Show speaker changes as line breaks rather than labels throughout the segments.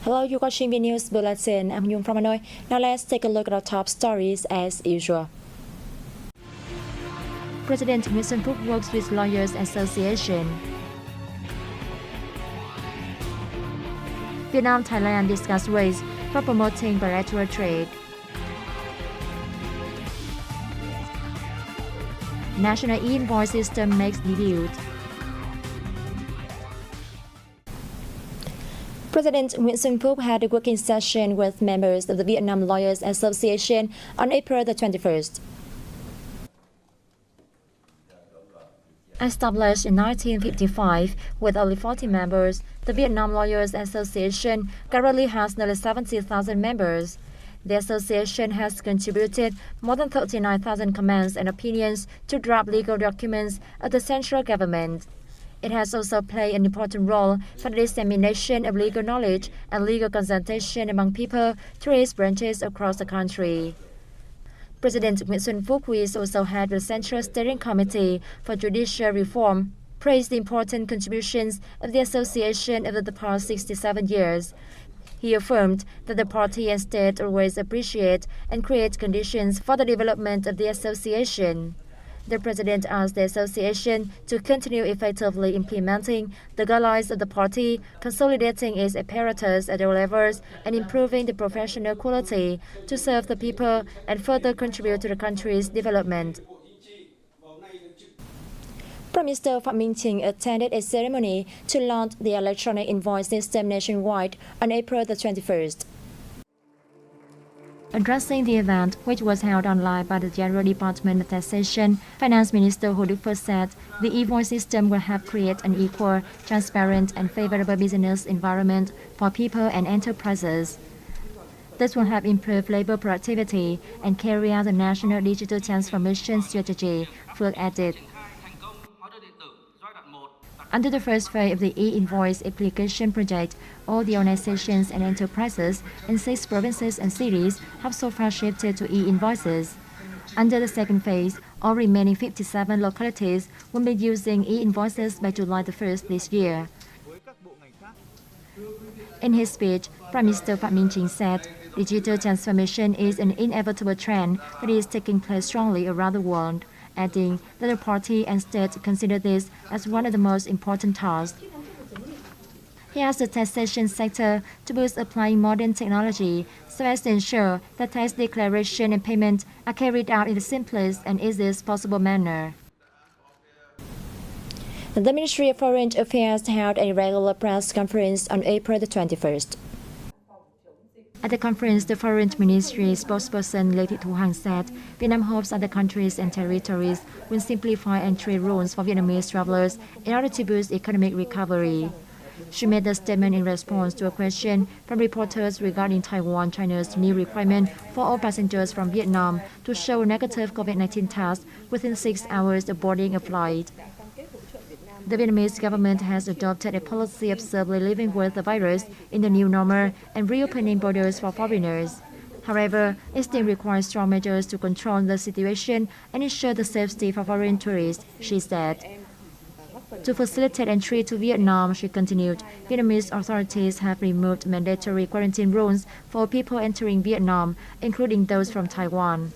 Hello, you're watching Vnews Bulletin. I'm Nguyen Phu Trong. Now let's take a look at our top stories as usual. President Nguyen Phu Trong works with Lawyers Association. Vietnam-Thailand discuss ways for promoting bilateral trade. National invoice system makes debut. President Nguyen Phu Trong had a working session with members of the Vietnam Lawyers Association on April the 21st. Established in 1955 with only 40 members, the Vietnam Lawyers Association currently has nearly 70,000 members. The association has contributed more than 39,000 comments and opinions to draft legal documents of the central government. It has also played an important role for the dissemination of legal knowledge and legal consultation among people through its branches across the country. President Nguyen Phu Trong also had the Central Steering Committee for Judicial Reform praised the important contributions of the association over the past 67 years. He affirmed that the party and state always appreciate and create conditions for the development of the association. The president asked the association to continue effectively implementing the guidelines of the party, consolidating its apparatus at all levels, and improving the professional quality to serve the people and further contribute to the country's development. Prime Minister Phạm Minh Chính attended a ceremony to launch the electronic invoice system nationwide on April the 21st. Addressing the event, which was held online by the General Department of Taxation, Finance Minister Hồ Đức Phước said the invoice system will help create an equal, transparent and favorable business environment for people and enterprises. This will help improve labor productivity and carry out the national digital transformation strategy, Phước added. Under the first phase of the e-invoice application project, all the organizations and enterprises in 6 provinces and cities have so far shifted to e-invoices. Under the second phase, all remaining 57 localities will be using e-invoices by July the 1st this year. In his speech, Prime Minister Phạm Minh Chính said, digital transformation is an inevitable trend that is taking place strongly around the world, adding that the party and state consider this as one of the most important tasks. He asked the taxation sector to boost applying modern technology so as to ensure that tax declaration and payment are carried out in the simplest and easiest possible manner. The Ministry of Foreign Affairs held a regular press conference on April the 21st. At the conference, the Foreign Ministry spokesperson Lê Thị Thu Hằng said Vietnam hopes other countries and territories will simplify entry rules for Vietnamese travelers in order to boost economic recovery. She made the statement in response to a question from reporters regarding China's new requirement for all passengers from Vietnam to show a negative COVID-19 test within 6 hours of boarding a flight. The Vietnamese government has adopted a policy of safely living with the virus in the new normal and reopening borders for foreigners. However, it still requires strong measures to control the situation and ensure the safety for foreign tourists, she said. To facilitate entry to Vietnam, she continued, Vietnamese authorities have removed mandatory quarantine rules for people entering Vietnam, including those from Taiwan.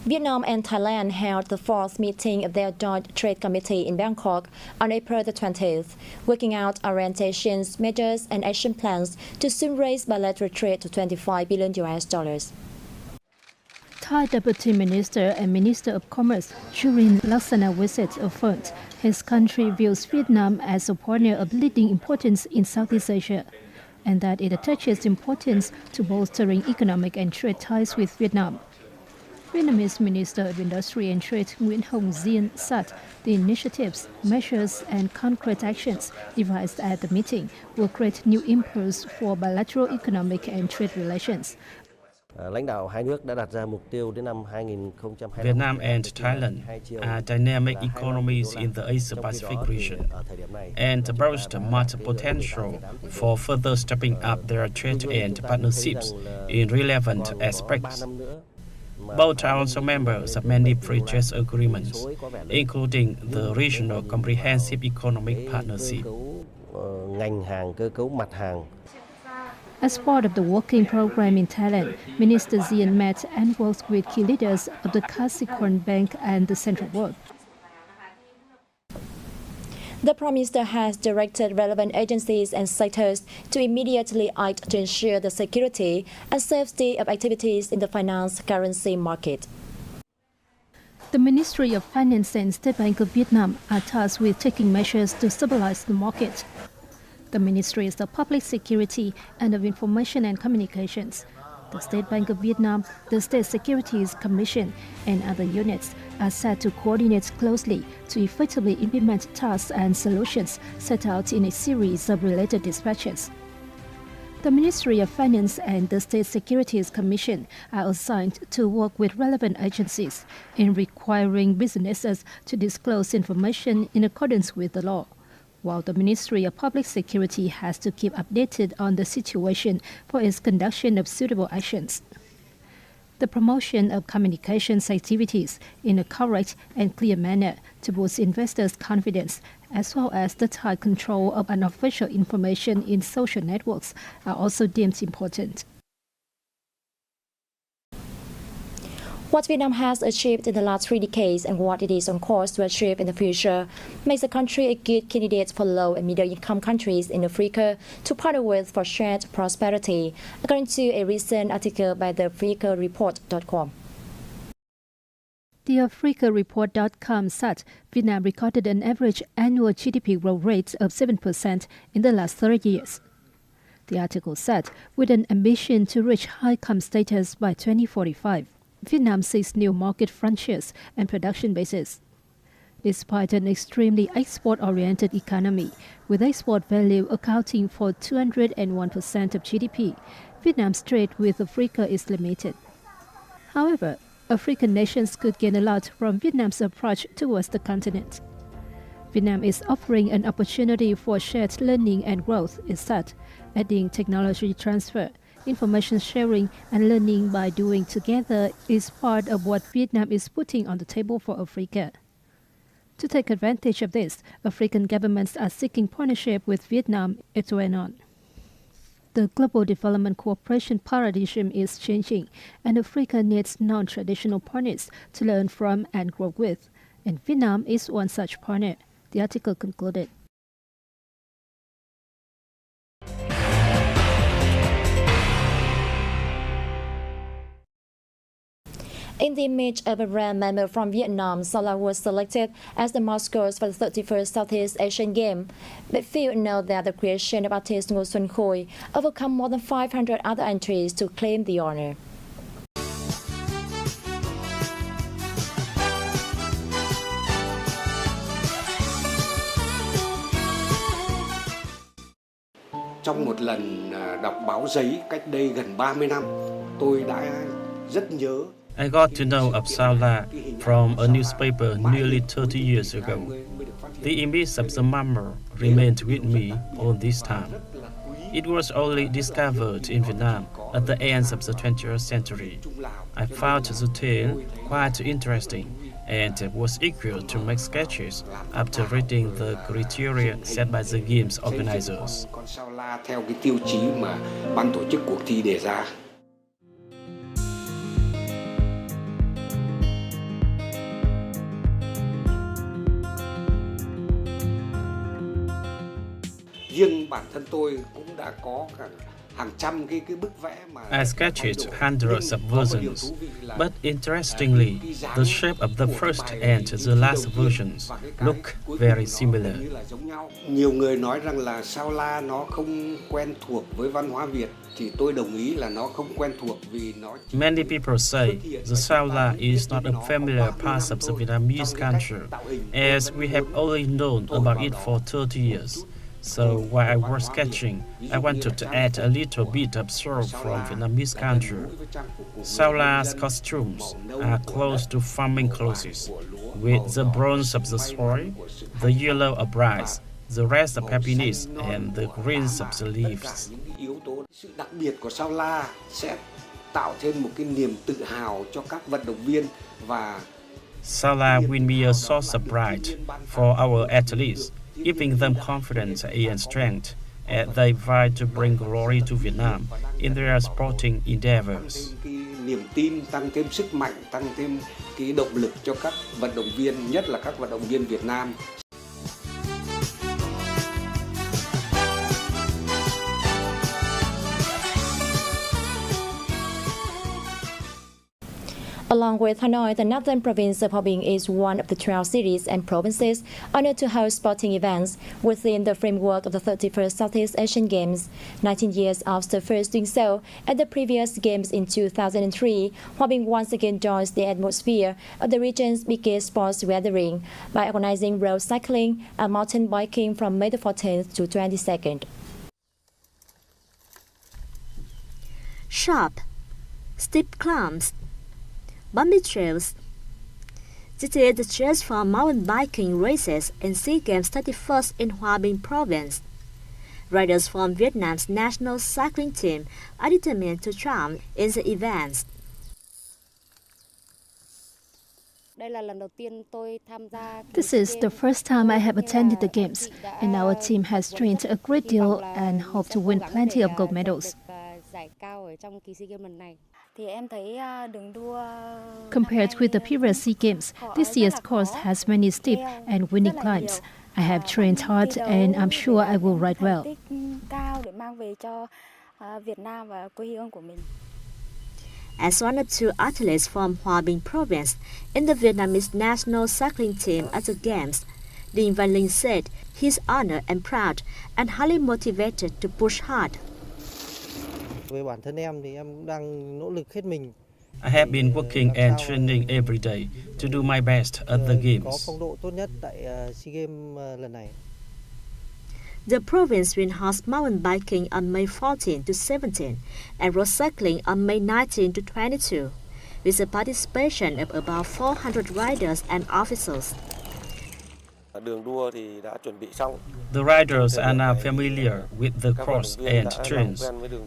Vietnam and Thailand held the 4th meeting of their Joint Trade Committee in Bangkok on April the 20th, working out orientations, measures and action plans to soon raise bilateral trade to $25 billion.
Thai Deputy Minister and Minister of Commerce during Laksana visit affirmed his country views Vietnam as a partner of leading importance in Southeast Asia, and that it attaches importance to bolstering economic and trade ties with Vietnam. Vietnamese Minister of Industry and Trade Nguyễn Hồng Diên said the initiatives, measures and concrete actions devised at the meeting will create new impulse for bilateral economic and trade relations.
Vietnam and Thailand are dynamic economies in the Asia-Pacific region and boast much potential for further stepping up their trade and partnerships in relevant aspects. Both are also members of many free trade agreements, including the Regional Comprehensive Economic Partnership.
As part of the working program in Thailand, Minister Nguyen met and worked with key leaders of the Kasikorn Bank and the Central Bank.
The Prime Minister has directed relevant agencies and sectors to immediately act to ensure the security and safety of activities in the finance currency market.
The Ministry of Finance and State Bank of Vietnam are tasked with taking measures to stabilize the market. The Ministries of Public Security and of Information and Communications, the State Bank of Vietnam, the State Securities Commission, and other units are set to coordinate closely to effectively implement tasks and solutions set out in a series of related dispatches. The Ministry of Finance and the State Securities Commission are assigned to work with relevant agencies in requiring businesses to disclose information in accordance with the law, while the Ministry of Public Security has to keep updated on the situation for its conduction of suitable actions. The promotion of communications activities in a correct and clear manner to boost investors' confidence, as well as the tight control of unofficial information in social networks, are also deemed important.
What Vietnam has achieved in the last 3 decades and what it is on course to achieve in the future makes the country a good candidate for low and middle-income countries in Africa to partner with for shared prosperity, according to a recent article by the AfricaReport.com.
The AfricaReport.com said Vietnam recorded an average annual GDP growth rate of 7% in the last 30 years. The article said, with an ambition to reach high-income status by 2045, Vietnam seeks new market frontiers and production bases. Despite an extremely export-oriented economy, with export value accounting for 201% of GDP, Vietnam's trade with Africa is limited. However, African nations could gain a lot from Vietnam's approach towards the continent. Vietnam is offering an opportunity for shared learning and growth, it said, adding technology transfer, information sharing and learning by doing together is part of what Vietnam is putting on the table for Africa. To take advantage of this, African governments are seeking partnership with Vietnam, it went on. The global development cooperation paradigm is changing, and Africa needs non-traditional partners to learn from and grow with, and Vietnam is one such partner, the article concluded.
In the image of a rare mammal from Vietnam, Sao La was selected as the mascot for the 31st Southeast Asian Games. But few know that the creation of artist Nguyen Phu Trong overcome more than 500 other entries to claim the honor.
Trong một lần đọc báo giấy cách đây gần 30 năm, tôi đã rất nhớ.
I got to know of Sao La from a newspaper nearly 30 years ago. The image of the mammal remained with me all this time. It was only discovered in Vietnam at the end of the 20th century. I found the tale quite interesting and was eager to make sketches after reading the criteria set by the game's organizers.
Con Sao La theo cái tiêu chí mà ban tổ chức cuộc thi đề ra. Riêng bản thân tôi cũng đã có hàng trăm cái bức vẽ mà
I sketched hundreds of versions, but interestingly, the shape of the first and the last versions look very similar.
Nhiều người nói rằng là Sao La nó không quen thuộc với văn hóa Việt, thì tôi đồng ý là nó không quen thuộc vì nó.
Many people say the Sao La is not a familiar part of the Vietnamese culture, as we have only known about it for 30 years. So while I was sketching, I wanted to add a little bit of soul from Vietnamese culture. Sao La's costumes are close to farming clothes, with the bronze of the soil, the yellow of rice, the red of happiness, and the green of the leaves.
Sự đặc biệt của Sao La sẽ tạo thêm một cái niềm tự hào cho các vận động viên và
Sala will be a source of pride for our athletes, giving them confidence and strength as they vie to bring glory to Vietnam in their sporting endeavors.
Tăng thêm cái niềm tin, tăng thêm sức mạnh, tăng thêm cái động lực cho các vận động viên, nhất là các vận động viên Việt Nam.
Along with Hanoi, the northern province of Hòa Bình is one of the 12 cities and provinces honored to host sporting events within the framework of the 31st Southeast Asian Games. 19 years after first doing so at the previous Games in 2003, Hòa Bình once again joins the atmosphere of the region's biggest sports gathering by organizing road cycling and mountain biking from May the 14th to 22nd.
Sharp, steep climbs, bumpy trails. This is the trails for mountain biking races in SEA Games 31st in Hòa Bình province. Riders from Vietnam's national cycling team are determined to triumph in the events.
This is the first time I have attended the Games, and our team has trained a great deal and hope to win plenty of gold medals. Compared with the previous SEA Games, this year's course has many steep and windy climbs. I have trained hard and I'm sure I will ride well.
As one of two athletes from Hòa Bình province in the Vietnamese national cycling team at the Games, Nguyen Phu Trong said he's honored and proud and highly motivated to push hard.
I have been working and training every day to do my best at the Games.
The province will host mountain biking on May 14 to 17 and road cycling on May 19 to 22, with the participation of about 400 riders and officials.
The riders are now familiar with the course and trains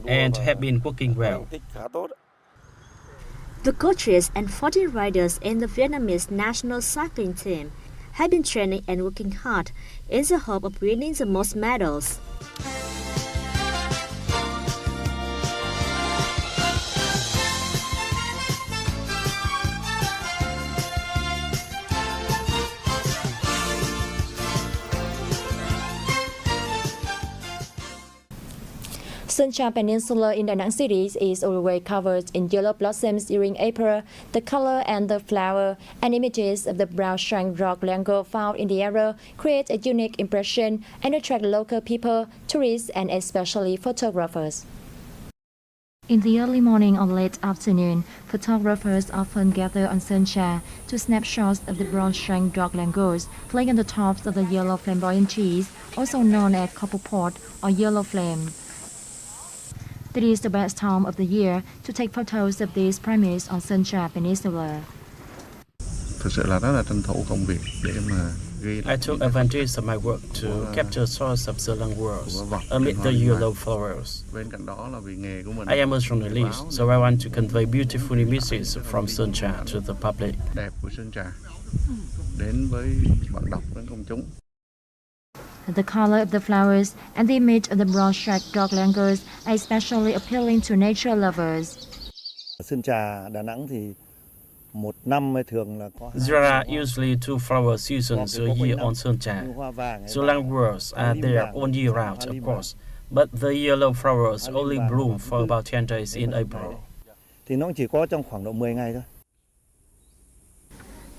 and have been working well.
The coaches and 14 riders in the Vietnamese national cycling team have been training and working hard in the hope of winning the most medals.
Sơn Trà Peninsula in Da Nang City is always covered in yellow blossoms during April. The color and the flower and images of the brown shrine rock langur found in the area create a unique impression and attract local people, tourists, and especially photographers. In the early morning or late afternoon, photographers often gather on Sơn Trà to snap shots of the brown shrine rock langurs flying on the tops of the yellow flamboyant trees, also known as copper pot or yellow flame. It is the best time of the year to take photos of these primates on Sơn Trà Peninsula.
I took advantage of my work to capture shots of the langurs amid the yellow flowers. I am a journalist, so I want to convey beautiful images from Sơn Trà to the public.
The color of the flowers and the image of the brown-striped rock langurs are especially appealing to nature lovers.
There are usually 2 flower seasons a year on Sơn Trà. The langurs are there all year round, of course, but the yellow flowers only bloom for about 10 days in April.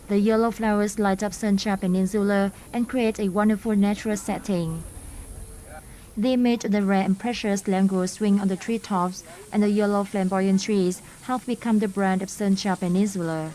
The yellow flowers light up Sơn Trà Peninsula and create a wonderful natural setting. The image of the rare and precious langur swing on the treetops and the yellow flamboyant trees help become the brand of Sơn Trà Peninsula.